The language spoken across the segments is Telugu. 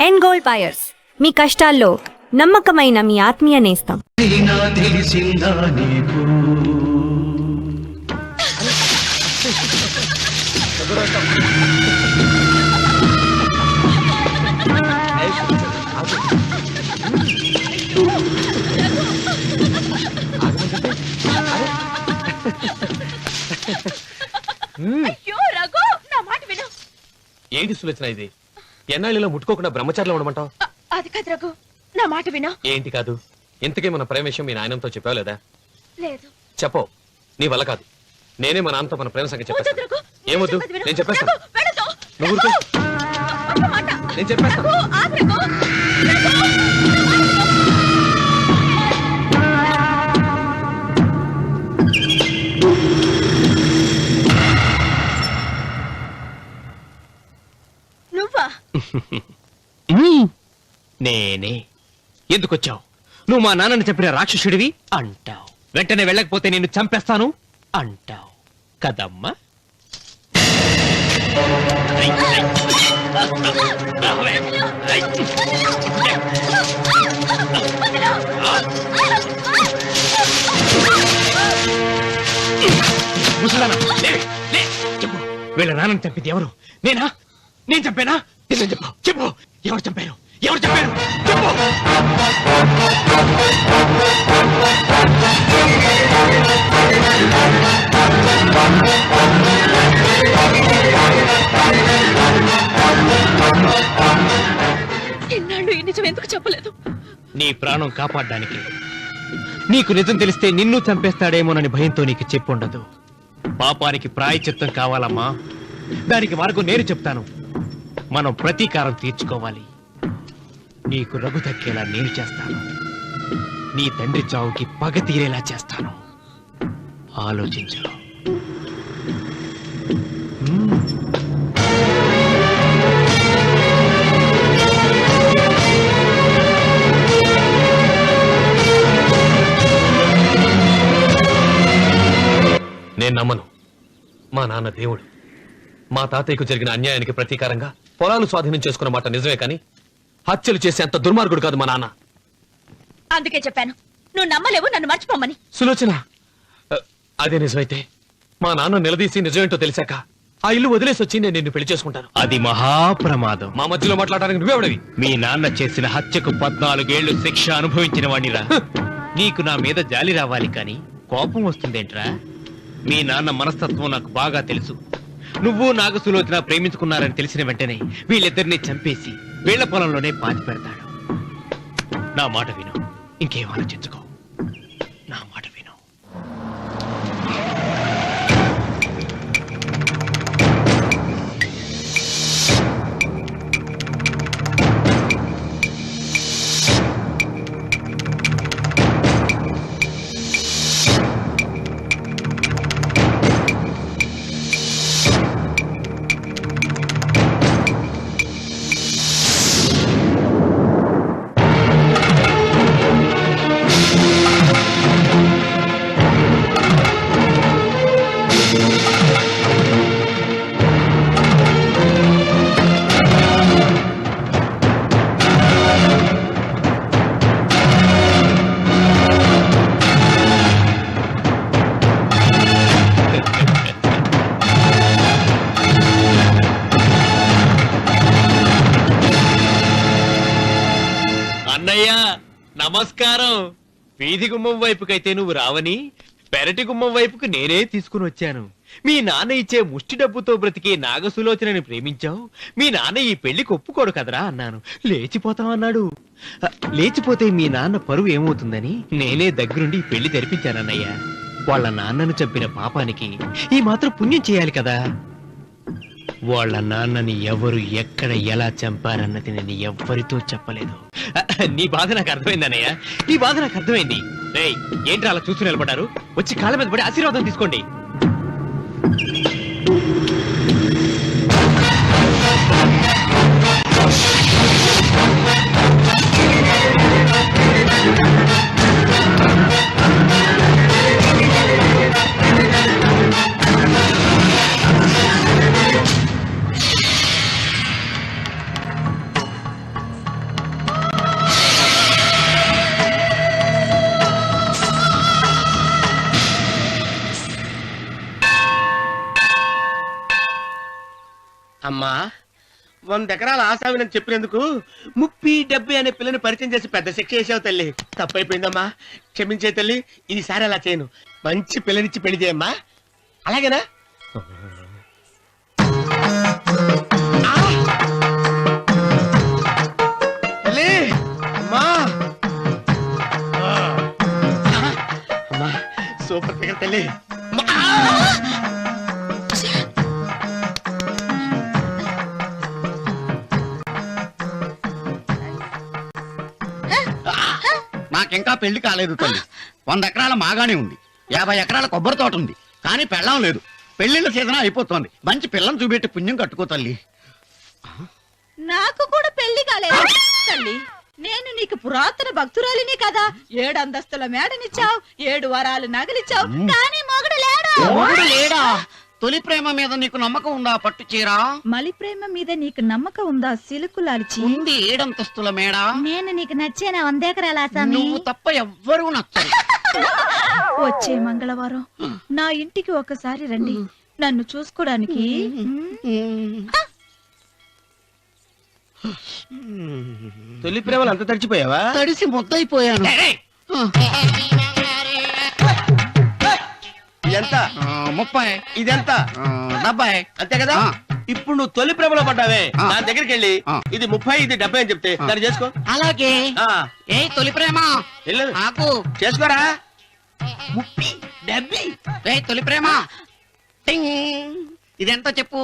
ఎండ్ గోల్డ్ బయర్స్, మీ కష్టాల్లో నమ్మకమైన మీ ఆత్మీయ నేస్తం. ఏంటి సులోచన ఇది? ఎన్నాళ్ళలో ముట్టుకోకుండా బ్రహ్మచారిలో ఉండమంటావు? అది కాదు రఘు, నా మాట విను. ఏంటి కాదు? ఇంతకీ మన ప్రేమ విషయం మీ నాయనంతో చెప్పావు లేదా? లేదు. చెప్పవు. నీ వల్ల కాదు. నేనే మా నాన్నతో మన ప్రేమ సంగతి చెప్పేస్తాను. ఏమొద్దు, నేను చెప్పేస్తాను. నువ్వు ఊరుకో. నేను చెప్పేస్తాను. నేనే. ఎందుకొచ్చావు? నువ్వు మా నాన్నని చెప్పిన రాక్షసుడివి అంటావు. వెంటనే వెళ్ళకపోతే నిన్ను చంపేస్తాను అంటావు కదమ్మా. చెప్పు, వీళ్ళ నాన్నని చంపింది ఎవరు? నేనా? నేను చంపానా? నిజం చెప్పు. చెప్పు, ఎవరు చంపారు? ఎవరు చెప్పారు? చెప్పు. ఎన్నాళ్ళు ఈ నిజం ఎందుకు చెప్పలేదు? నీ ప్రాణం కాపాడడానికి. నీకు నిజం తెలిస్తే నిన్ను చంపేస్తాడేమోనని భయంతో నీకు చెప్పుండదు. పాపానికి ప్రాయశ్చిత్తం కావాలమ్మా. దానికి మార్గం నేను చెప్తాను. మనం ప్రతీకారం తీర్చుకోవాలి. నీకు రఘు దక్కేలా నేను చేస్తాను. నీ తండ్రి చావుకి పగ తీరేలా చేస్తాను. ఆలోచించు. నేను నమ్మను. మా నాన్న దేవుడు. మా తాతయ్యకు జరిగిన అన్యాయానికి ప్రతీకారంగా పొలాలు స్వాధీనం చేసుకున్న మాట నిజమే, కానీ హత్యలు చేసే అంత దుర్మార్గుడు కాదు మా నాన్న. అందుకే చెప్పాను, నువ్వు నమ్మలేవు, నన్ను మర్చిపోమని. సులోచన, అదే నిజమైతే మా నాన్న నిలదీసి నిజమేంటో తెలిసాక ఆ ఇల్లు వదిలేసి వచ్చి నేను నిన్ను పెళ్లి చేసుకుంటాను. అది మహాప్రమాదం. మా మధ్యలో మాట్లాడడానికి నువ్వెవడవి? మీ నాన్న చేసిన హత్యకు 14 ఏళ్లు శిక్ష అనుభవించిన వాణ్ణిరా. నీకు నా మీద జాలి రావాలి కానీ కోపం వస్తుందేంట్రా? మీ నాన్న మనస్తత్వం నాకు బాగా తెలుసు. నువ్వు నాగసులోచన ప్రేమించుకున్నారని తెలిసిన వెంటనే వీళ్ళిద్దరిని చంపేసి వీళ్ల పొలంలోనే పాతి పెడతాడు. నా మాట విను, ఇంకేం ఆలోచించుకో. నా మాట విను. నమస్కారం. వీధి గుమ్మం వైపుకైతే నువ్వు రావని పెరటి గుమ్మం వైపుకు నేనే తీసుకుని వచ్చాను. మీ నాన్న ఇచ్చే ముష్టి డబ్బుతో బ్రతికే నాగసులోచనని ప్రేమించావు. మీ నాన్న ఈ పెళ్లికి ఒప్పుకోడు కదరా అన్నాను. లేచిపోతామన్నాడు. లేచిపోతే మీ నాన్న పరువు ఏమవుతుందని నేనే దగ్గరుండి ఈ పెళ్లి తెరిపించానన్నయ్యా. వాళ్ళ నాన్నను చంపిన పాపానికి ఈ మాత్రం పుణ్యం చేయాలి కదా. వాళ్ళ నాన్నని ఎవరు ఎక్కడ ఎలా చంపారన్నది నేను ఎవ్వరితో చెప్పలేదు. నీ బాధ నాకు అర్థమైందన్నయ్య, నీ బాధ నాకు అర్థమైంది. రేయ్, ఏంట్రా అలా చూస్తూ నిలబడ్డారు? వచ్చి కాళ్ళ మీద పడి ఆశీర్వాదం తీసుకోండి. అమ్మా 100 ఎకరాల ఆశావినని చెప్పినందుకు 30-70 అనే పిల్లని పరిచయం చేసి పెద్ద శిక్ష చేసావు తల్లి. తప్పైపోయిందమ్మా, క్షమించే తల్లి. ఈసారి అలా చేయను. మంచి పిల్లనిచ్చి పెళ్లి చేయమ్మా. అలాగేనా? తల్లి, అమ్మా. అమ్మా, సూపర్ ఫిగర్ తల్లి. నాకింకా పెళ్లి కాలేదు తల్లి. 100 ఎకరాల మాగానే ఉంది, 50 ఎకరాల కొబ్బరి తోట ఉంది, కానీ పెళ్ళం లేదు. పెళ్లిళ్ళ సీజన్ అయిపోతుంది. మంచి పిల్లని చూపెట్టి పుణ్యం కట్టుకో తల్లి. నాకు కూడా పెళ్లి కాలేదు తల్లి. నేను నీకు పురాతన భక్తురాలిని కదా. 7 అంతస్తుల మేడనిచ్చావు, 7 వరాలు నగలిచ్చావు, కానీ మొగుడు లేడు. మొగుడు లేడా? తొలి ప్రేమ మీద నీకు నమ్మకం ఉందా? పట్టు చీర మలి ప్రేమ మీద నీకు నమ్మకం ఉందా? సిలుకులాల్చి ఉంది. 7 అంతస్తుల మేడ. నేను నీకు నచ్చేనా? 100 ఎకరాల నువ్వు తప్ప ఎవ్వరూ నచ్చరు. వచ్చే మంగళవారం నా ఇంటికి ఒకసారి రండి, నన్ను చూసుకోవడానికి. తొలి ప్రేమలు అంత తడిచిపోయావా? తడిసి ముద్దయిపోయాను. ఇదెంత? 30. ఇదెంత? 70. అంతే కదా? ఆ. ఇప్పుడు నువ్వు తొలి ప్రేమలో పడ్డావే, ఆ. దాని దగ్గరికి వెళ్ళి ఆ. ఇది 30, ఇది 70 అని చెప్తే దాన్ని చేసుకో. అలాగే. ఆ, ఏ తొలి ప్రేమ వెళ్ళు. నాకు చేసుకోరా. 30, 70. ఏ తొలి ప్రేమ టింగ్. ఇదెంత చెప్పు.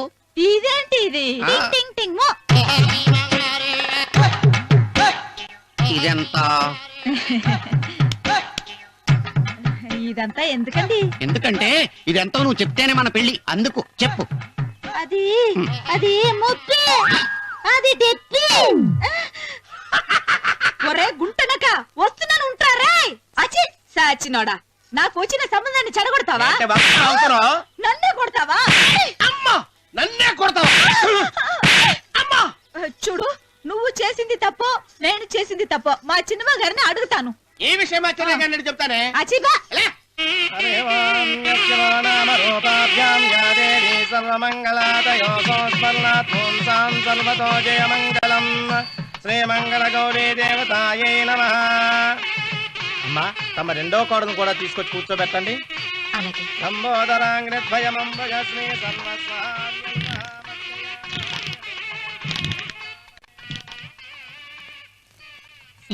ఇదేంటి ఇది? ఆ. టింగ్ టింగ్ టింగ్ మో. ఇదెంత? ఇదంతా ఎందుకండి? ఎందుకంటే ఇదెంతో నువ్వు చెప్తేనే మన పెళ్లి. అందుకు చెప్పు. అది అది ముప్పి, అది డెప్పి. ఒరే గుంటనక, వస్తున్నాను ఉంటారా? అచి సాచినోడా, నాకు వచ్చిన సంబంధాన్ని చెడగొడతావా? అంటే బాగా అవసరం. నన్నే కొడతావా? అమ్మా, నన్నే కొడతావా? అమ్మా, చూడు, నువ్వు చేసింది తప్పు, నేను చేసింది తప్పు. మా చిన్నమ్మ గారిని అడుగుతాను. ఈ విషయం ఆశ్చర్యంగా చెప్తానే. అచిబా లే. శ్రీమంగళ గౌరీ దేవతాయే నమః. అమ్మా, తమ రెండో కోడను కూడా తీసుకొచ్చి కూర్చోబెట్టండి. అలాగే. లంబోదరాంగ్రద్వయమంబగ శ్రీ సర్వస్వ.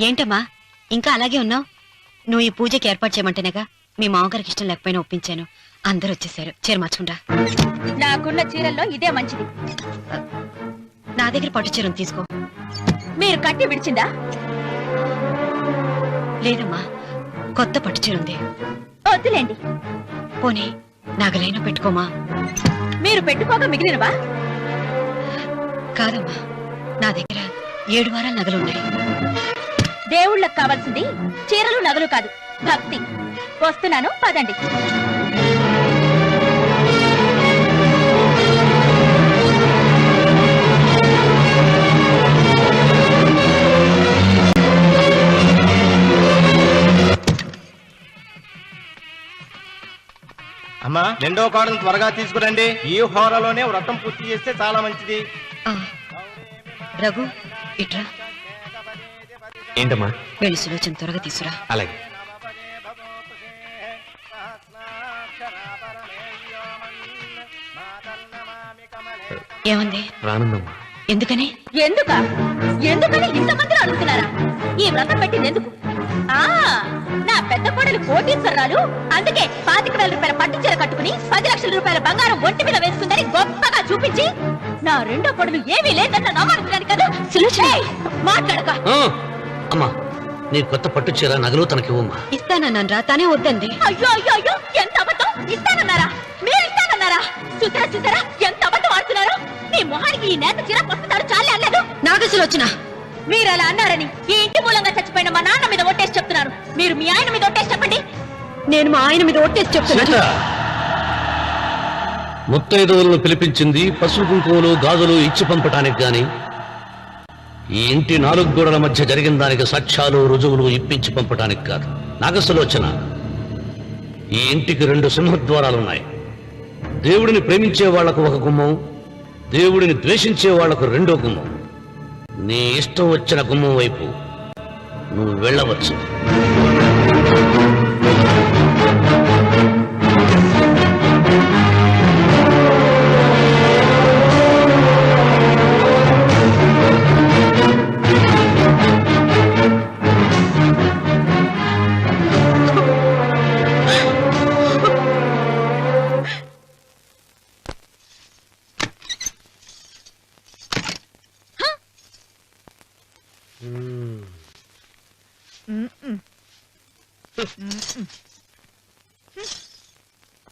ఏంటమ్మా ఇంకా అలాగే ఉన్నావు? నువ్వు ఈ పూజకి ఏర్పాటు చేయమంటేనేగా మీ మామగారికి ఇష్టం లేకపోయినా ఒప్పించాను. అందరూ వచ్చేసారు. చీర మార్చుకుంటా. నాకున్న చీరల్లో ఇదే మంచిది. నా దగ్గర పట్టు చీరను తీసుకో. మీరు కట్టి విడిచిందా? లేదమ్మా, కొత్త పట్టు చీర ఉంది. వద్దులేండి. పోనీ నాగలైనా పెట్టుకోమా. మీరు పెట్టుకోక మిగిలినవా? కాదమ్మా, నా దగ్గర 7 వారాల నగలున్నాయి. దేవుళ్ళకు కావాల్సింది చీరలు నగలు కాదు, భక్తి. వస్తున్నాను, పదండి. అమ్మా, రెండో కోడను త్వరగా తీసుకురండి. ఈ హోరలోనే వ్రతం పూర్తి చేస్తే చాలా మంచిది. ఆ, రఘు ఇట్రా. ఏంటమ్మా? వెళ్ళి సులోచన త్వరగా తీసురా. అలాగే. ఏమంది? రానుందమ్మా. ఎందుకని? ఎందుకని ఇంతమందిని అడుగుతున్నారా? ఈ వ్రతం పెట్టింది ఎందుకు? ఆ, నా పెద్ద కోడలు కోటీశ్వరరాలు, అందుకే 25,000 రూపాయల పట్టు చీర కట్టుకుని 10 లక్షల రూపాయల బంగారం ఒంటి మీద వేసుకుందని గొప్పగా చూపించి, నా రెండో కోడలు ఏమీ లేదన్న నమ్మకం కదా. మాట్లాడక. అమ్మా, నీ కొత్త పట్టు చీర నగలు తనకివ్వమ్మా. ఇస్తానన్నాను రా, తానే వద్దంది. అయ్యో అయ్యో అయ్యో, ఎంత అబద్ధం! ఇస్తానన్నారా? మీరు ఇస్తానన్నారా? చూసారా చూసారా ఎంత అబద్ధం ఆడుతున్నారు? మీ మొహానికి ఈ నేత చీర వస్తున్నాడు చాలే అనలేదు. నాగసులోచన, మీరు అలా అన్నారని ఈ ఇంటి మూలంగా చచ్చిపోయిన మా నాన్న మీద ఒట్టేసి చెప్తున్నారు. మీరు మీ ఆయన మీద ఒట్టేసి చెప్పండి. నేను మా ఆయన మీద ఒట్టేసి చెప్తున్నా. ముత్తైదువులను పిలిపించింది పసుపు కుంకుమలు గాజులు ఇచ్చి పంపటానికి గాని, ఈ ఇంటి 4 గోడల మధ్య జరిగిన దానికి సాక్ష్యాలు రుజువులు ఇప్పించి పంపటానికి కాదు. నాగసులోచన, ఈ ఇంటికి 2 సింహద్వారాలున్నాయి. దేవుడిని ప్రేమించే వాళ్లకు ఒక గుమ్మం, దేవుడిని ద్వేషించే వాళ్లకు రెండో గుమ్మం. నీ ఇష్టం వచ్చిన గుమ్మం వైపు నువ్వు వెళ్ళవచ్చు.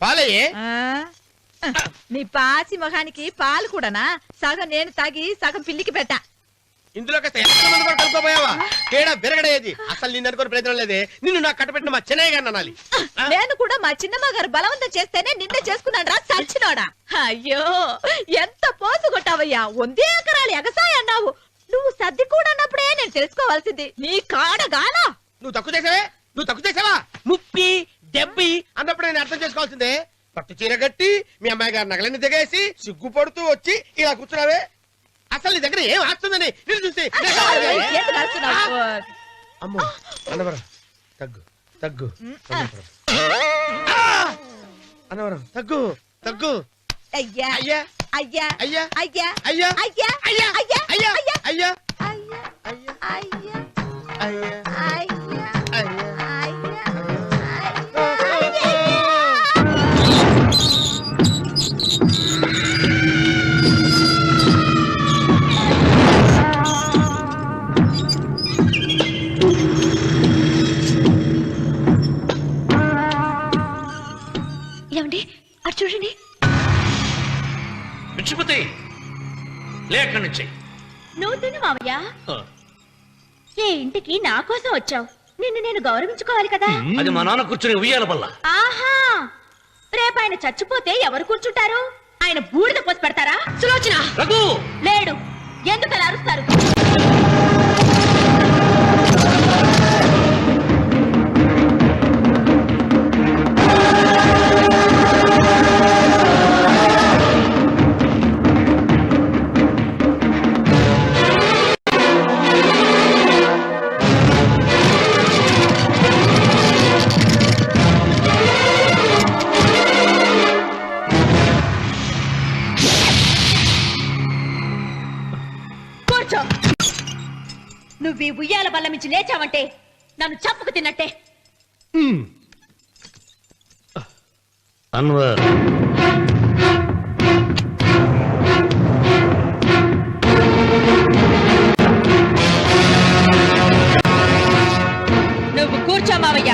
పాలయ్యే నీ పాసి మొహానికి పాలు కూడానా? సగం నేను తాగి సగం పిల్లికి పెట్టా. ఇందులో కాస్త ఎంతమంది కూడా కలుపుకోపోయావా? తేడా విరగడేది. అసలు నిన్ను అనుకుని ప్రయత్నం లేదే. నిన్ను నాకు కట్టబెట్టిన మా చెన్నయ్య గారిని అనాలి. నేను కూడా మా చిన్నమ్మ గారు బలవంతం చేస్తేనే నిన్నే చేసుకున్నాడు రా సచ్చినోడా. అయ్యో ఎంత పోసు కొట్టావయ్యా. 100 ఎకరాలు ఎగసాయ అన్నావు. నువ్వు సర్ది కూడా అన్నప్పుడే నేను తెలుసుకోవాల్సింది. నీ కాడగానా? నువ్వు తక్కువ చేసావా? 30, 70 అన్నప్పుడు నేను అర్థం చేసుకోవాల్సిందే. పట్టు చీర కట్టి మీ అమ్మాయి గారు నగలన్నీ దిగేసి సిగ్గుపడుతూ వచ్చి ఇలా కూర్చున్నావే. అసలు నీ దగ్గర ఏం ఆస్తుందని నేను చూసి ఎందుకు అరుస్తున్నావు? అమ్మో అన్నవరం తగ్గు అన్నవరం తగ్గు అయ్యా అయ్యా అయ్యా అయ్యా అయ్యా అయ్యా అయ్యా అయ్యా అయ్యా అయ్యా అయ్యా అయ్యా అయ్యా అయ్యా అయ్యా అయ్యా అయ్యా ఏమండి అటు చూడండి. విచ్చిపోతే లేక్కడి నుంచి. నువ్వు తిను మావయ్య. ఏ ఇంటికి నా కోసం వచ్చావు. నిన్ను నేను గౌరవించుకోవాలి కదా. అది మా నాన్న కూర్చుని ఉయ్యాల వల్ల. ఆహా, రేపు ఆయన చచ్చిపోతే ఎవరు కూర్చుంటారు? ఆయన బూడిద పోసి పెడతారా? సులోచన రఘు లేడు. ఎందుకు అలా అరుస్తారు? నువ్వు ఈ ఉయ్యాల బల్ల మించి లేచావంటే నన్ను చంపుకు తిన్నట్టే. అన్వర్ నువ్వు కూర్చో మావయ్య.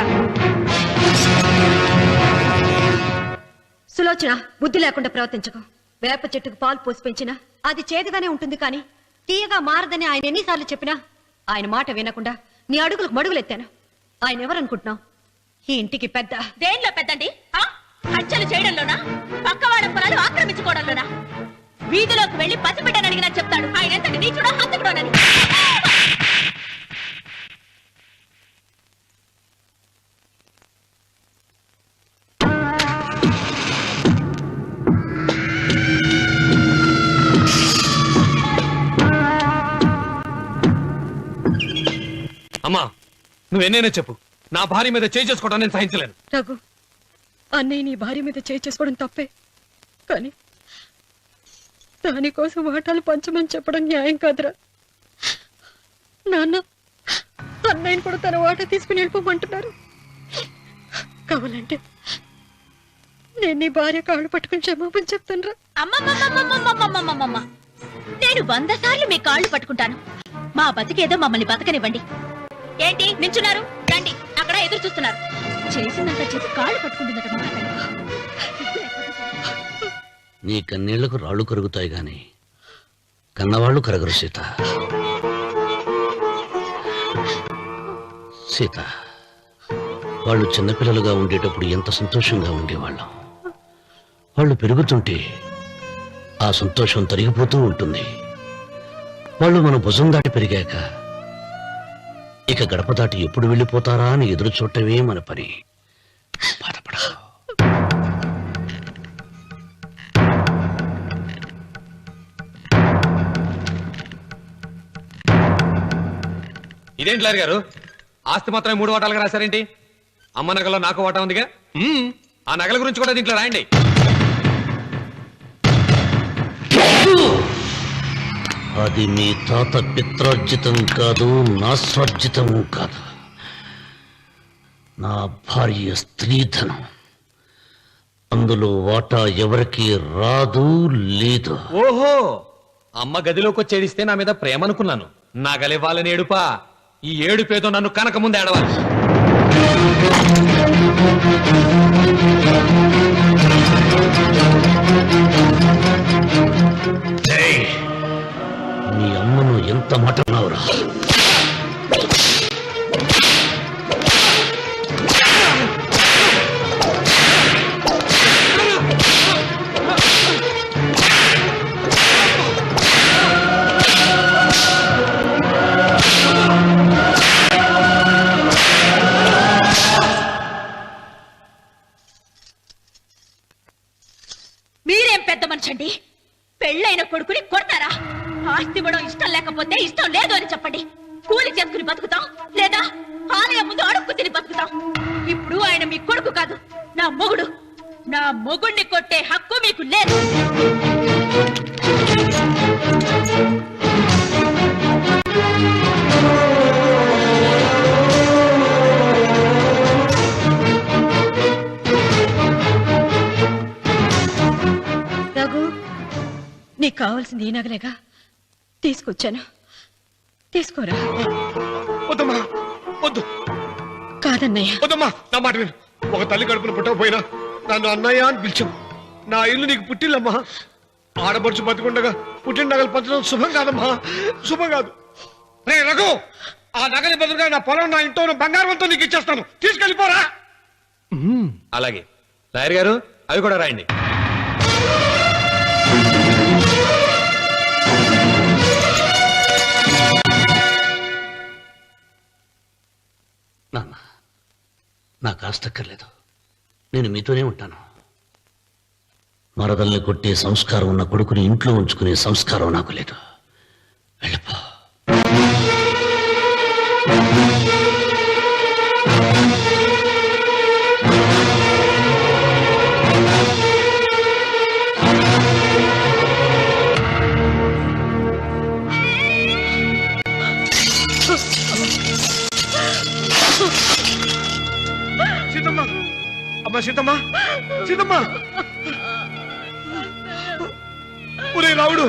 సులోచన, బుద్ధి లేకుండా ప్రవర్తించకు. వేప చెట్టుకు పాలు పోసి పెంచినా అది చేదుగానే ఉంటుంది, కానీ తీయగా మారదని ఆయన ఎన్నిసార్లు చెప్పినా ఆయన మాట వినకుండా నీ అడుగులకు మడుగులెత్తాను. ఆయన ఎవరనుకుంటున్నావు? ఈ ఇంటికి పెద్ద. దేనిలో పెద్దండి? హత్యలు చేయడంలోనా? పక్కవాడ పొలాలు ఆక్రమించుకోవడంలోనా? వీధిలోకి వెళ్లి పసిబిడ్డని అడిగినా చెప్తాడు ఆయన ఎంతటి నీచుడో హంతకుడోనని. అమ్మా, నువ్వెన్నైనా చెప్పు, నా భార్య మీద చేయి చేసుకోవడం నేను సహించలేను. రఘు, అన్నయ్య నీ భార్య మీద చేయి చేసుకోవడం తప్పే, కానీ దానికోసం వాటాలు పంచమని చెప్పడం న్యాయం కాదురా. నాన్న అన్నయ్యని కూడా తన వాటా తీసుకుని వెళ్ళిపోమంటున్నారు. కావాలంటే నేను నీ భార్య కాళ్ళు పట్టుకుని క్షమాపణ చెప్తాను రా. అమ్మమ్మమ్మమ్మమ్మమ్మమ్మమ్మమ్మ, నేను 100 సార్లు మీ కాళ్ళు పట్టుకుంటాను. మా బతికేదో మమ్మల్ని బతకనివ్వండి. ఏంటి నించున్నారు? రండి, అక్కడ ఎదురు చూస్తున్నారు. చేసిందంత చేసి కాళ్ళు పట్టుకుంటుందట మా అతను. నీ కన్నీళ్లకు రాళ్లు కరుగుతాయి గాని కన్నవాళ్లు కరగరు సీత. సీత, వాళ్ళు చిన్నపిల్లలుగా ఉండేటప్పుడు ఎంత సంతోషంగా ఉండేవాళ్ళం. వాళ్ళు పెరుగుతుంటే ఆ సంతోషం తరిగిపోతూ ఉంటుంది. వాళ్ళు మన భుజం దాటి పెరిగాక ఇక గడప దాటి ఎప్పుడు వెళ్ళిపోతారా అని ఎదురు చూడటమే మన పని. బాధపడకు. ఆ ఇదేంటి లాయర్ గారు, ఆస్తి మాత్రమే 3 వాటాలుగా రాశారేంటి? అమ్మ నగలో నాకు వాటా ఉందిగా. ఆ నగల గురించి కూడా దీంట్లో రాయండి. అది మీ తాత పిత్రార్జితం కాదు, నా స్వార్జితం కాదు. నా భార్య స్త్రీధనం. అందులో వాటా ఎవరికి రాదు లేదు. ఓహో, అమ్మ గదిలోకి వచ్చేడిస్తే నా మీద ప్రేమ అనుకున్నాను. నగలివ్వాలని ఏడుపా. ఈ ఏడుపేదో నన్ను కనక ముందు ఏడవాలి. మీ అమ్మను ఎంత మాట అన్నావురా? మీరేం పెద్ద మనిషండి? పెళ్ళైన కొడుకుని కొడతారా? ఆస్తి ఇవ్వడం ఇష్టం లేకపోతే ఇష్టం లేదు అని చెప్పండి. కూలి చేసుకుని బతుకుతాం, లేదా ఆలయం ముందు అడుక్కు తిని బతుకుతాం. ఇప్పుడు ఆయన మీ కొడుకు కాదు, నా మొగుడు. నా మొగుడిని కొట్టే హక్కు మీకు లేదు. రఘు, నీకు కావాల్సింది ఈ నగలేగా, తీసుకొచ్చాను. తీసుకోరా. వద్దమ్మా, వద్దు. కాదన్నయ్య. వద్దమ్మా, నా మాట విను. ఒక తల్లి కడుపున పుట్టకపోయినా నన్ను అన్నయ్య అని పిలిచావు. నా ఇల్లు నీకు పుట్టిల్లమ్మా. ఆడపడుచు బతికుండగా పుట్టిన నగలు పంచడం శుభం కాదమ్మా, శుభం కాదు. రే రఘు, ఆ నగలి బదులుగా నా పొలం, నా ఇంట్లో ఉన్న బంగారంతో నీకు ఇచ్చేస్తాను. తీసుకెళ్ళిపోరా. అలాగే లాయర్ గారు, అవి కూడా రాయండి. నాన్న, నాకు ఆస్తక్కర్లేదు. నేను మీతోనే ఉంటాను. మరదల్ని కొట్టే సంస్కారం ఉన్న కొడుకుని ఇంట్లో ఉంచుకునే సంస్కారం నాకు లేదు. వెళ్ళిపో. సీతమ్మ, అమ్మ సీతమ్మ, సీతమ్మ. ఒరే రావుడు,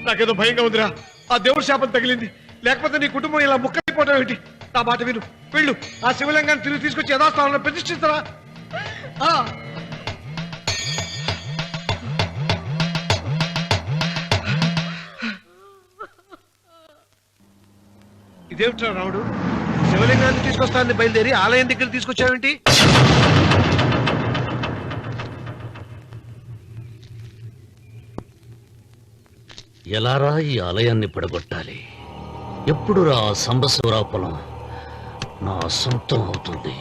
నాకేదో భయంగా ఉందిరా. ఆ దేవుడి శాపం తగిలింది. లేకపోతే నీ కుటుంబం ఇలా ముక్కైపోవడం ఏంటి? నా మాట విను, వెళ్ళు. ఆ శివలింగాన్ని తిరిగి తీసుకొచ్చి యథాస్థానంలో ప్రతిష్ఠిస్తారా? ఇదేమిట్రా రావుడు, శివలింగాన్ని తీసుకొస్తానని బయలుదేరి ఆలయం దగ్గర తీసుకొచ్చావేంటి? ఎలారా ఈ ఆలయాన్ని పడగొట్టాలి? ఎప్పుడురా ఆ సంబశివరాపురం నా సొంతం అవుతుంది?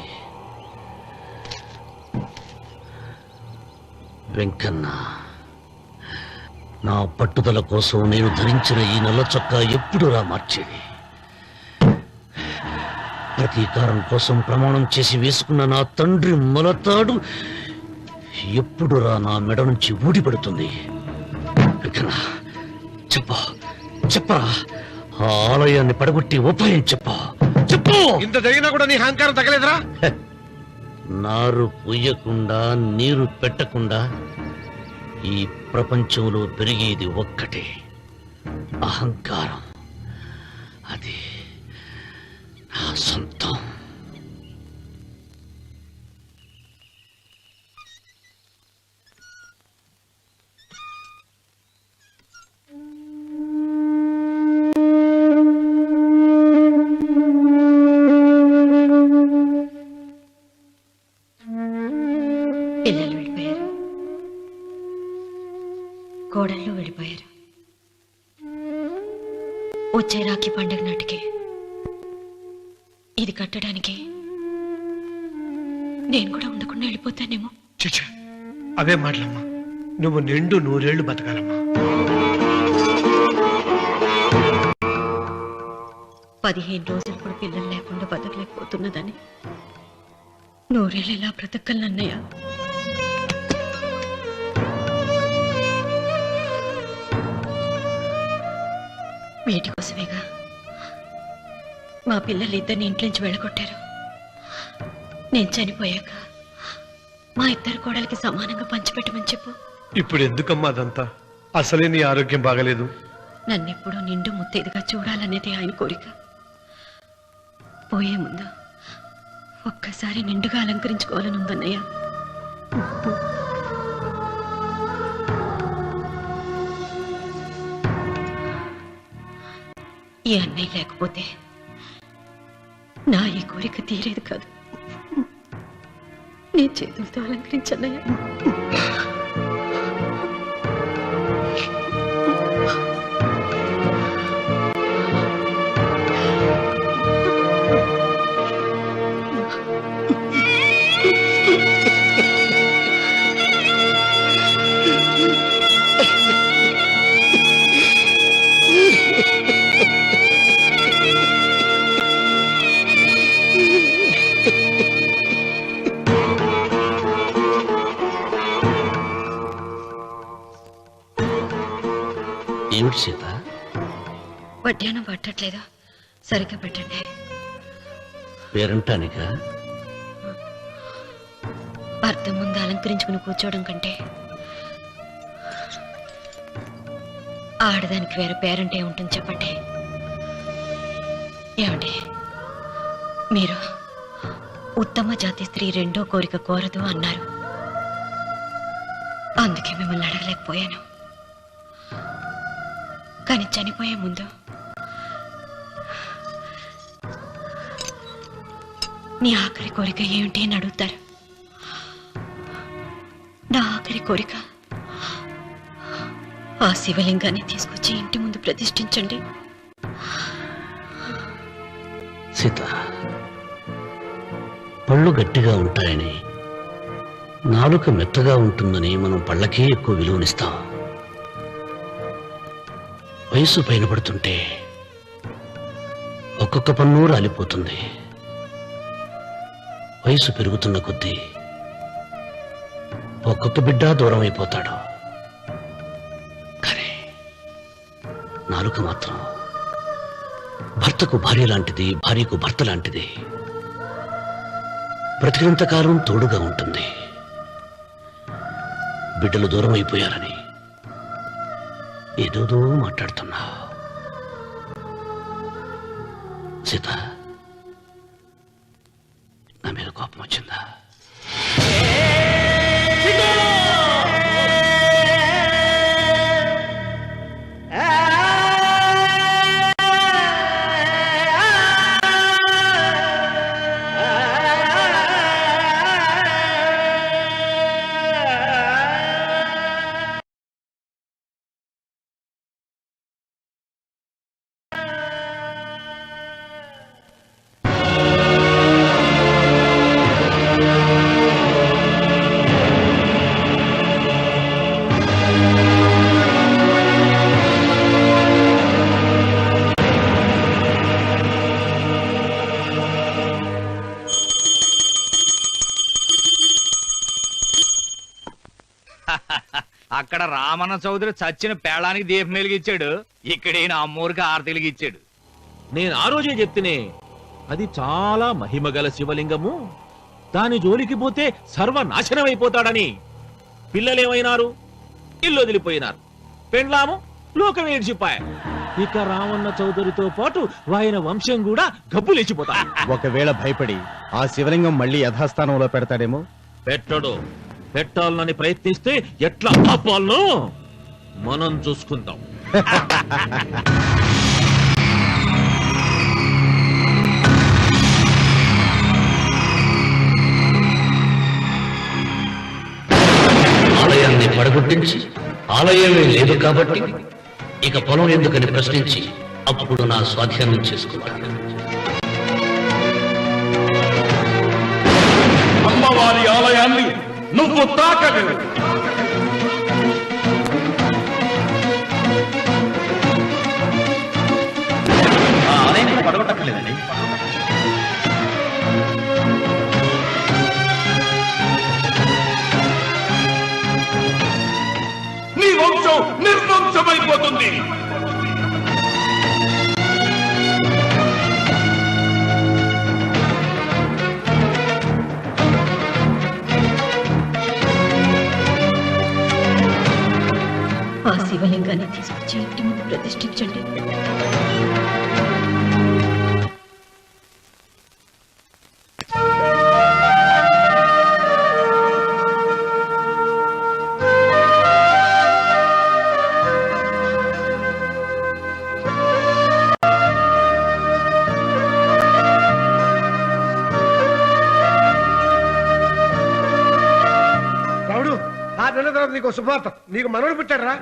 వెంకన్న, నా పట్టుదల కోసం నేను ధరించిన ఈ నల్ల చొక్కా ఎప్పుడురా మార్చేది? ప్రతీకారం కోసం ప్రమాణం చేసి వేసుకున్న నా తండ్రి మొలతాడు ఎప్పుడురా నా మెడ నుంచి ఊడిపడుతుంది? వెంకన్న, చెప్పరా, ఆ ఆలయాన్ని పడగొట్టి ఉపాయం చెప్పు. ఇంత జరిగినా కూడా నీ అహంకారం తగ్గలేదురా? నారు పొయ్యకుండా నీరు పెట్టకుండా ఈ ప్రపంచంలో పెరిగేది ఒక్కటే, అహంకారం. అది నా సొంతం. పిల్లలు వెళ్ళిపోయారు, కోడళ్ళు వెళ్ళిపోయారు. వచ్చే రాఖీ పండుగ నాటికి ఇది కట్టడానికి నేను కూడా ఉండకుండా వెళ్ళిపోతానేమో. చిచ్చా, అవే మాటలమ్మా. నువ్వు నిండు 100 ఏళ్ళు బతకాలమ్మా. 15 రోజులు కూడా పిల్లలు లేకుండా బతకలేకపోతున్నదని నూరేళ్ళు ఇలా బ్రతకలన్నయ్య. వీటి కోసమేగా మా పిల్లలు ఇద్దరిని ఇంట్లోంచి వెళ్ళగొట్టారు. నేను చనిపోయాక మా ఇద్దరు కోడలికి సమానంగా పంచిపెట్టమని చెప్పు. ఇప్పుడు ఎందుకమ్మా అదంతా? అసలే నీ ఆరోగ్యం బాగలేదు. నన్నెప్పుడు నిండు ముత్తైదుగా చూడాలనేది ఆయన కోరిక. పోయే ముందు ఒక్కసారి నిండుగా అలంకరించుకోవాలని ఉందన్నయ్య. ఈ అన్నయ్య లేకపోతే నా ఈ కోరిక తీరేది కాదు. నీ చేతులతో అలంకరించన్నయ్య. ఏమిటి సీత? వడ్డానం పట్టట్లేదు, సరిగ్గా పెట్టండి. పేరంటానికా? భర్త ముందు అలంకరించుకుని కూర్చోవడం కంటే ఆడదానికి వేరే పేరంటే ఉంటుంది చెప్పండి. ఏమండి, మీరు ఉత్తమ జాతి స్త్రీ రెండో కోరిక కోరదు అన్నారు. అందుకే మిమ్మల్ని అడగలేకపోయాను. కానీ చనిపోయే ముందు నీ ఆఖరి కోరిక ఏమిటి అని అడుగుతారు. నా ఆఖరి కోరిక ఆ శివలింగాన్ని తీసుకొచ్చి ఇంటి ముందు ప్రతిష్ఠించండి. సీత, పళ్ళు గట్టిగా ఉంటాయని, నాలుక మెత్తగా ఉంటుందని మనం పళ్ళకే ఎక్కువ విలువనిస్తాం. వయసు పైన పడుతుంటే ఒక్కొక్క పన్ను రాలిపోతుంది. వయసు పెరుగుతున్న కొద్దీ ఒక్కొక్క బిడ్డ దూరం అయిపోతాడు. కానీ నాలుక మాత్రం భర్తకు భార్య లాంటిది, భార్యకు భర్త లాంటిది. బ్రతికినంతకాలం తోడుగా ఉంటుంది. బిడ్డలు దూరం అయిపోయారని ఏదోదో మాట్లాడుతున్నా. సీత, నా మీద కోపం వచ్చిందా? అక్కడ రామన్న చౌదరి చచ్చిన పేళానికి దీపం వెలిగించాడు, ఇక్కడ ఈయన అమ్మూరికి ఆరతి వెలిగించాడు. నేను ఆ రోజే చెప్తేనే అది చాలా మహిమగల శివలింగము, దాని జోలికి పోతే సర్వనాశనం అయిపోతాడని. పిల్లలేమైనారు? ఇల్లు వదిలిపోయినారు. పెండ్లాము లోకం ఏడ్చిపాయ. ఇక రామన్న చౌదరితో పాటు ఆయన వంశం కూడా గబ్బు లేచిపోతా. ఒకవేళ భయపడి ఆ శివలింగం మళ్ళీ యథాస్థానంలో పెడతాడేమో. పెట్టడు. పెట్టాలని ప్రయత్నిస్తే ఎట్లా ఆపాలనో మనం చూసుకుందాం. ఆలయాన్ని పడగొట్టించి ఆలయమే లేదు కాబట్టి ఇక పొలం ఎందుకని ప్రశ్నించి అప్పుడు నా స్వాధీనం చేసుకుంటాను. అమ్మవారి ఆలయాన్ని నువ్వు తాకగలవు. ఆ ఆలయాన్ని పడగొట్టక తల్లి. నీ వంశం నిర్వంశమైపోతుంది. ఆ శివలింగాన్ని తీసుకొచ్చి ఇంటి ముందు ప్రతిష్ఠించండి. రావుడు, ఆ నెల తర్వాత నీకు శుభార్త. నీకు మనవడు పుట్టారా?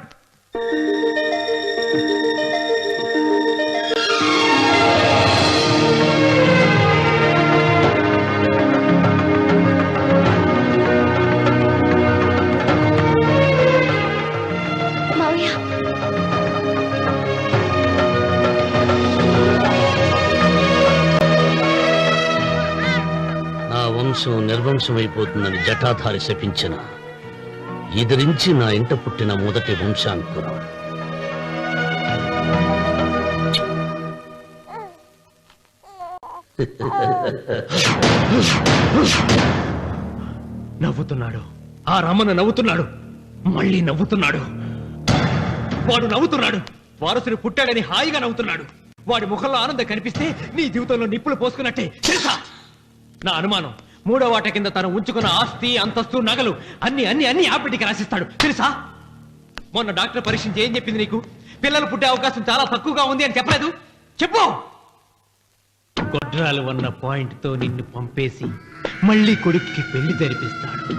నా వంశం నిర్వంశమైపోతుందని జటాధారి శపించిన ఎదిరించి నా ఇంట పుట్టిన మొదటి వంశాంకురం. నవ్వుతున్నాడు. ఆ రమణ నవ్వుతున్నాడు. మళ్ళీ నవ్వుతున్నాడు. వాడు నవ్వుతున్నాడు. వారసుడు పుట్టాడని హాయిగా నవ్వుతున్నాడు. వాడి ముఖంలో ఆనందం కనిపిస్తే నీ జీవితంలో నిప్పులు పోసుకున్నట్టే తెలుసా? నా అనుమానం మూడో వాట కింద తను ఉంచుకున్న ఆస్తి, అంతస్తు, నగలు అన్ని అన్ని అన్ని ఆ బిడ్డకి రాసిస్తాడు తెలుసా? మొన్న డాక్టర్ పరీక్షించి ఏం చెప్పింది నీకు? పిల్లలు పుట్టే అవకాశం చాలా తక్కువగా ఉంది అని చెప్పలేదు? చెప్పు. గొడ్రాలు ఉన్న పాయింట్ తో నిన్ను పంపేసి మళ్ళీ కొడుక్కి పెళ్లి జరిపిస్తాడు.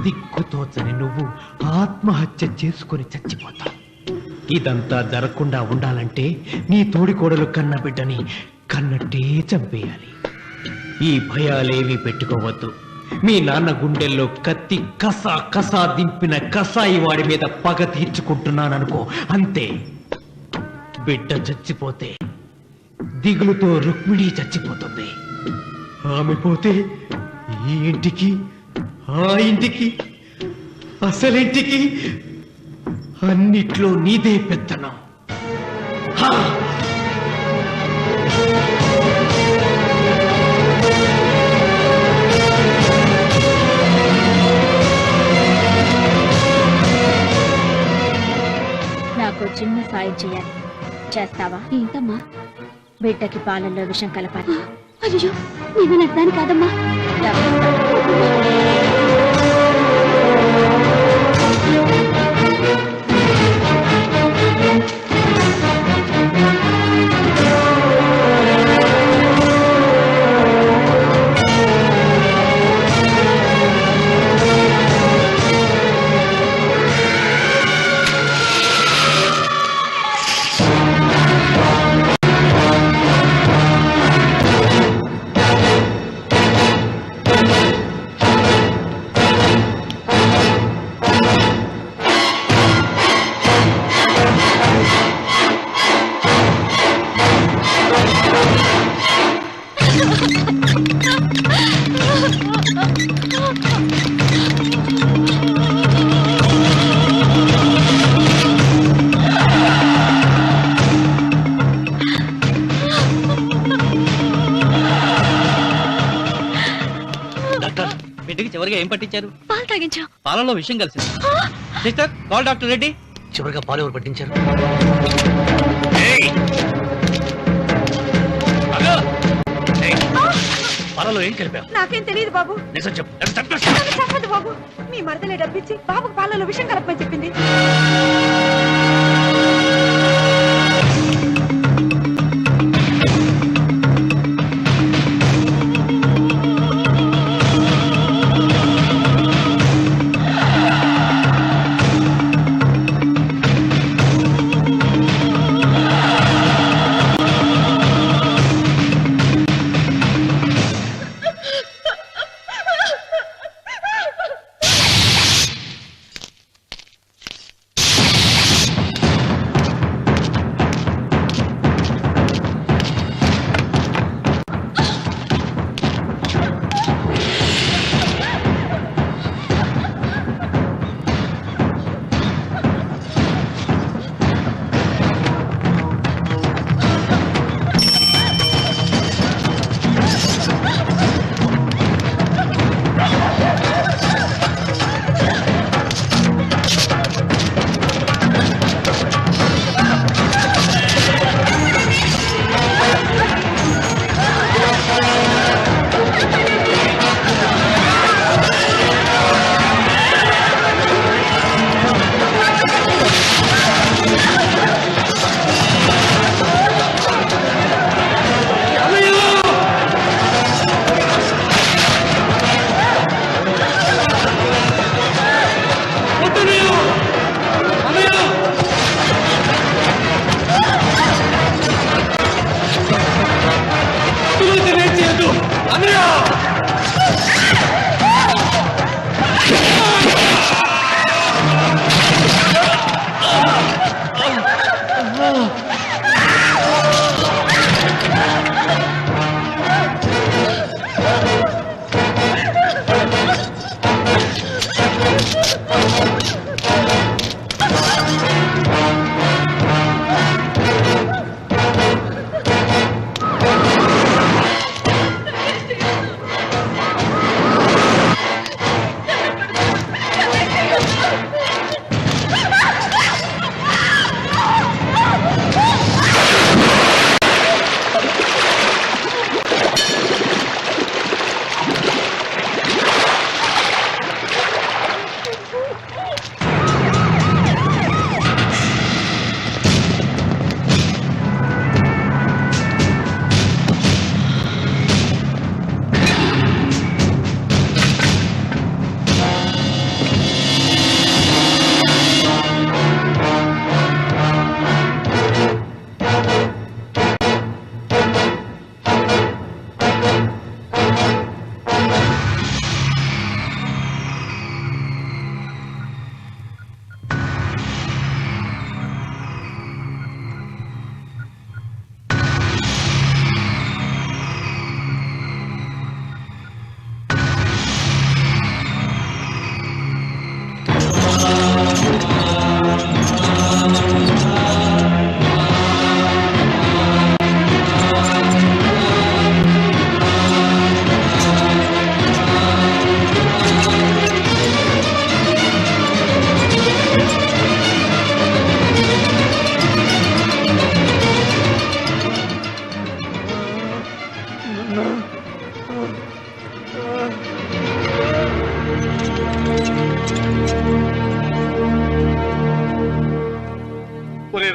దిక్కుతోచని నువ్వు ఆత్మహత్య చేసుకుని చచ్చిపోతావు. ఇదంతా జరగకుండా ఉండాలంటే నీ తోడికోడలు కన్న బిడ్డని కన్నట్టే చంపేయాలి. ఈ భయాలేవి పెట్టుకోవద్దు. మీ నాన్న గుండెల్లో కత్తి కసా కసా దింపిన కసాయి వాడి మీద పగ తీర్చుకుంటున్నాననుకో, అంతే. బిడ్డ చచ్చిపోతే దిగులుతో రుక్మిణి చచ్చిపోతుంది. ఆమె పోతే ఈ ఇంటికి, ఆ ఇంటికి, అసలింటికి అన్నిట్లో నీదే పెత్తనం. నాకు చిన్న సాయం చేయాలి. చేస్తావా? ఏంటమ్మా? బిడ్డకి పాలల్లో విషం కలపాలి. అయ్యో, నేను నడదాను కాదమ్మా. బిడ్డకి చివరిగా ఏం పట్టించారు? పాలు తాగించాం. పాలలో విషయం కలిసింది. Sister, call doctor Reddy. చివరిగా పాలు ఎవరు పట్టించారు? పాలలో ఏం కలిపావు? నాకేం తెలియదు బాబు. నిజం చెప్పు. నన్ను చంపదు బాబు. మీ మరదలే డబ్బిచ్చి బాబుకు పాలలో విషం కలపమని చెప్పింది.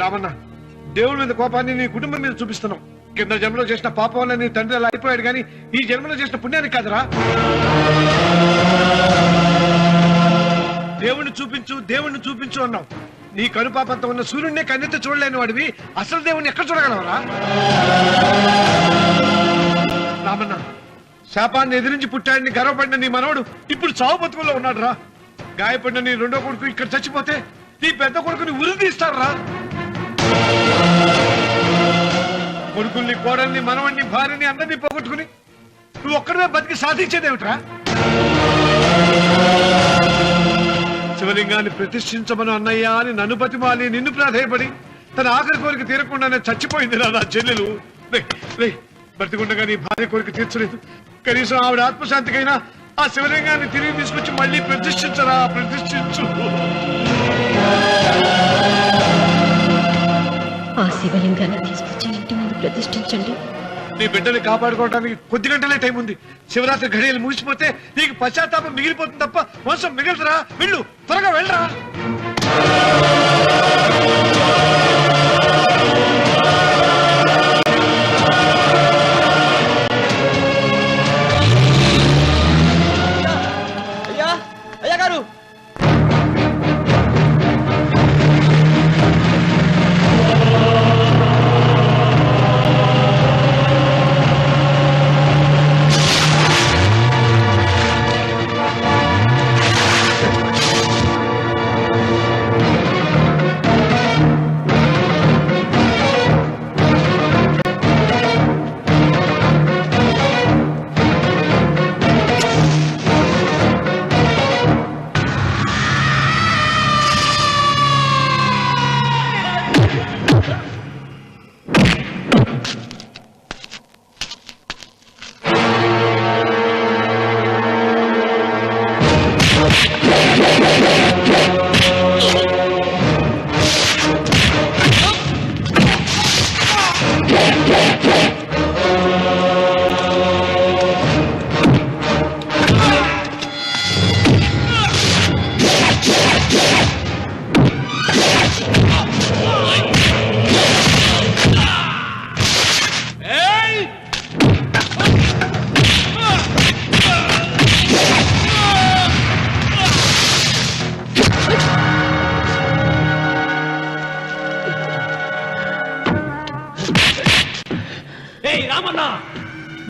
రామన్న, దేవుడి మీద కోపాన్ని నీ కుటుంబం మీద చూపిస్తున్నావు. కింద జన్మలో చేసిన పాపం వల్ల నీ తండ్రి అలా అయిపోయాడు, కానీ ఈ జన్మలో చేసిన పుణ్యానికి కాదురా. దేవుణ్ణి చూపించు అన్నావు. నీ కనుపాపంతో ఉన్న సూర్యుడిని కన్నెత్తి చూడలేని వాడివి అసలు దేవుణ్ణి ఎక్కడ చూడగలవరా? రామన్న, శాపాన్ని ఎదిరించి పుట్టాడని గర్వపడిన నీ మనవడు ఇప్పుడు చావు బతుకుల్లో ఉన్నాడు రా. గాయపడిన నీ రెండో కొడుకు ఇక్కడ చచ్చిపోతే నీ పెద్ద కొడుకుని ఉరి తీస్తారా? కొడుకుల్ని, కోడల్ని, మనవణ్ణి, భార్యని అందరినీ పోగొట్టుకుని నువ్వు ఒక్కడే బతికి సాధించేదేమిట్రా? శివలింగాన్ని ప్రతిష్ఠించమను అన్నయ్య అని నన్ను బతిమాలి నిన్ను ప్రాధేయపడి తన ఆఖరి కోరిక తీరకుండానే చచ్చిపోయింది నా చెల్లెలు. బ్రతికుండగా నీ భార్య కోరిక తీర్చలేదు. కనీసం ఆవిడ ఆత్మశాంతికైనా ఆ శివలింగాన్ని తిరిగి తీసుకొచ్చి మళ్ళీ ప్రతిష్ఠించరా, ప్రతిష్ఠించు. ఆ శివలింగాన్ని తీసుకొచ్చి ఇంటి ముందు ప్రతిష్ఠించండి. నీ బిడ్డని కాపాడుకోవడానికి కొద్ది గంటలే టైం ఉంది. శివరాత్రి ఘడియలు ముగిసిపోతే నీకు పశ్చాత్తాపం మిగిలిపోతుంది తప్ప వంశం మిగలదురా. వెళ్ళు, త్వరగా వెళ్ళరా. అయ్యా గారు,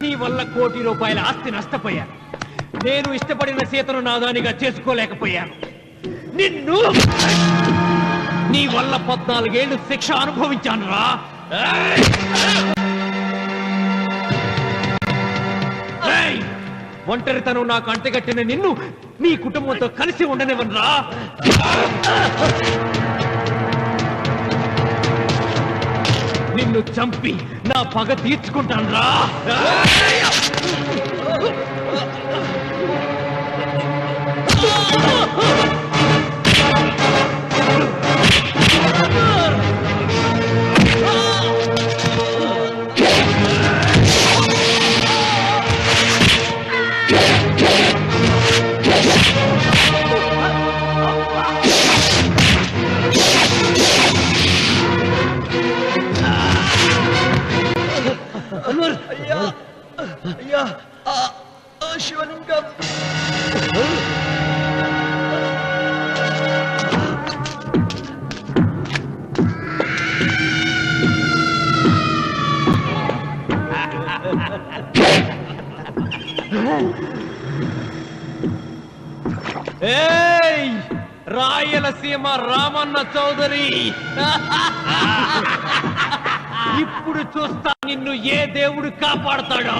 నీ వల్ల ₹1 కోటి ఆస్తి నష్టపోయాను. నేను ఇష్టపడిన సీతను నాదానిగా చేసుకోలేకపోయాను. నిన్ను నీ వల్ల 14 ఏళ్ళు శిక్ష అనుభవించాను రా. ఒంటరితనం నాకు అంటగట్టిన నిన్ను నీ కుటుంబంతో కలిసి ఉండనివ్వనురా. నిన్ను చంపి నా పగ తీర్చుకుంటాను రా. అయ్యా శివలింగం ఏయ్ రాయలసీమ రామన్న చౌదరి, ఇప్పుడు చూస్తా నిన్ను ఏ దేవుడు కాపాడతాడో.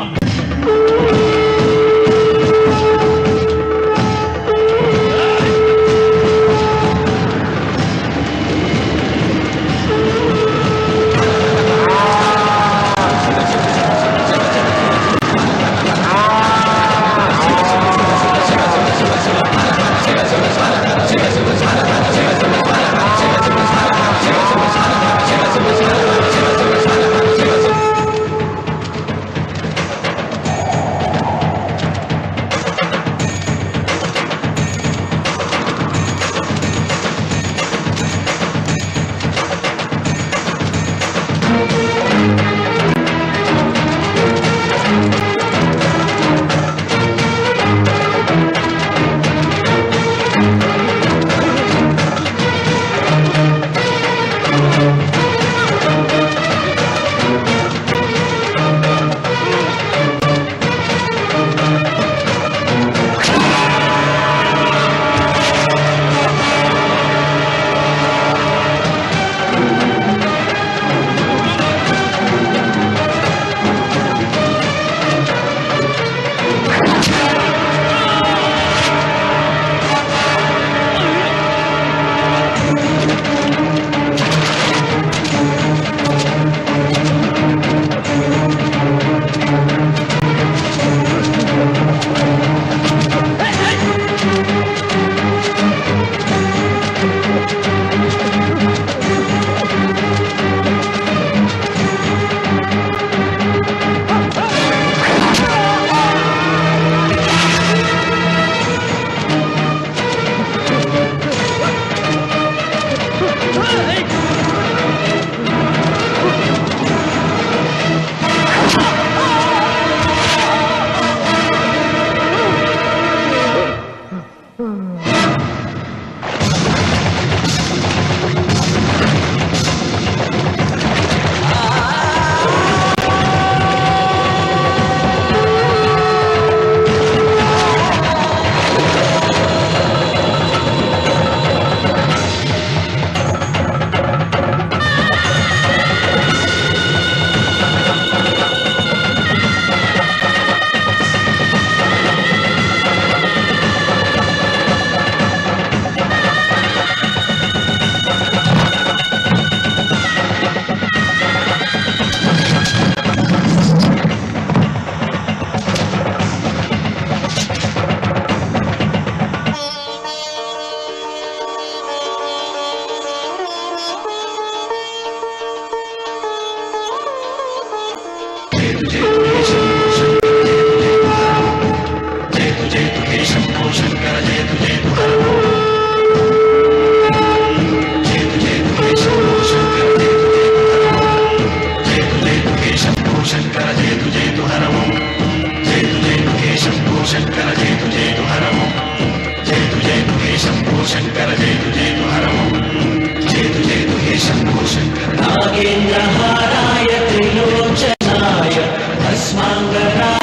నాగేంద్రహారాయ త్రిలోచనాయ భస్మాంగరాయ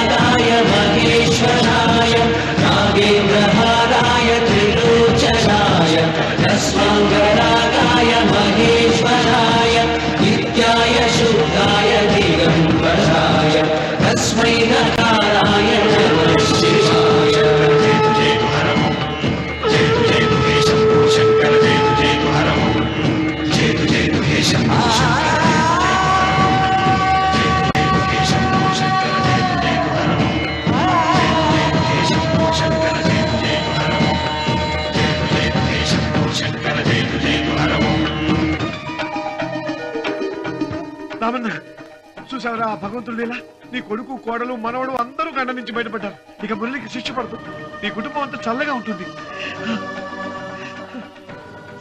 రామన్న చూసావరా భగవంతుడు లీలా, నీ కొడుకు కోడలు మనవడు అందరూ గండ నుంచి బయటపడ్డారు. ఇక మురళికి శిక్ష పడుతుంది, నీ కుటుంబం అంతా చల్లగా ఉంటుంది.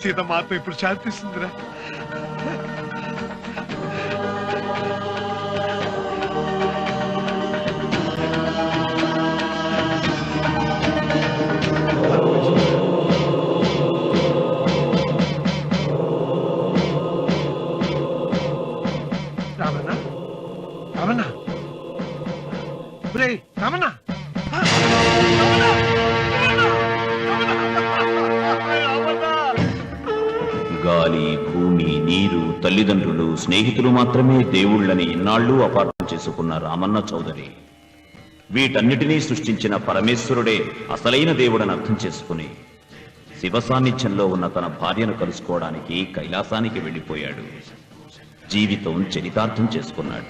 సీతమ్మ ఆత్మ ఇప్పుడు శాంతిస్తుందిరా. రామన్న రామన్న రామన్న గాలి, భూమి, నీరు, తల్లిదండ్రులు, స్నేహితులు మాత్రమే దేవుళ్ళని ఇన్నాళ్లు అపార్థం చేసుకున్న రామన్న చౌదరి వీటన్నిటినీ సృష్టించిన పరమేశ్వరుడే అసలైన దేవుడని అర్థం చేసుకుని శివ సాన్నిధ్యంలో ఉన్న తన భార్యను కలుసుకోవడానికి కైలాసానికి వెళ్లిపోయాడు. జీవితం చరితార్థం చేసుకున్నాడు.